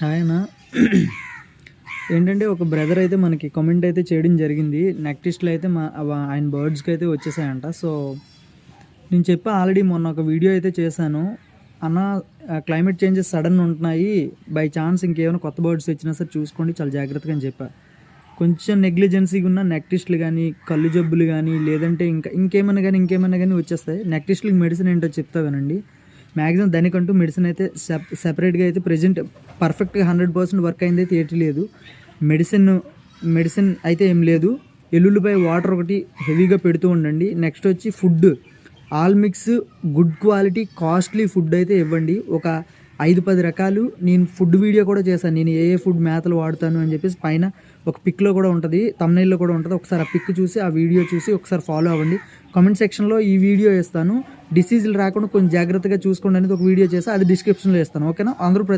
ఆయన ఏంటంటే ఒక బ్రదర్ అయితే మనకి కామెంట్ అయితే చేయడం జరిగింది. నెక్ టెస్ట్‌లో అయితే ఆయన బర్డ్స్‌కి అయితే వచ్చేసాయంట. సో నేను చెప్పా ఆల్రెడీ మొన్న ఒక వీడియో అయితే చేశాను. అన్న క్లైమేట్ చేంజెస్ సడన్ ఉంటున్నాయి. బై ఛాన్స్ ఇంకేమైనా కొత్త బర్డ్స్ వచ్చినా సరే చూసుకోండి చాలా జాగ్రత్తగా అని చెప్పా. కొంచెం నెగ్లిజెన్సీగా ఉన్న నెక్ టెస్ట్‌లు గానీ, కళ్ళు జబ్బులు గానీ, లేదంటే ఇంకేమన్నా గానీ వచ్చేస్తాయి. నెక్ టెస్ట్‌లకి మెడిసిన్ ఏంటో చెప్తా వినండి. మ్యాక్సిమం దానికంటూ మెడిసిన్ అయితే సెపరేట్‌గా అయితే ప్రెజెంట్ పర్ఫెక్ట్‌గా 100% వర్క్ అయింది అయితే ఏటి లేదు. మెడిసిన్ అయితే ఏం లేదు. ఎల్లుల్లిపాయ వాటర్ ఒకటి హెవీగా పెడుతూ ఉండండి. నెక్స్ట్ వచ్చి food all mix good quality costly food అయితే ఇవ్వండి. ఒక 5-10 రకాలు నేను ఫుడ్ వీడియో కూడా చేశాను. నేను ఏ ఫుడ్ మేతలు వాడుతాను అని చెప్పేసి పైన ఒక పిక్లో కూడా ఉంటుంది, థంబ్నెయిల్లో కూడా ఉంటుంది. ఒకసారి ఆ పిక్ చూసి ఆ వీడియో చూసి ఒకసారి ఫాలో అవ్వండి. కామెంట్ సెక్షన్లో ఈ వీడియో ఇస్తాను. డిసీజులు రాకుండా కొంచెం జాగ్రత్తగా చూసుకోండి అనేది ఒక వీడియో చేసి అది డిస్క్రిప్షన్లో ఇస్తాను. ఓకేనా? అందరూ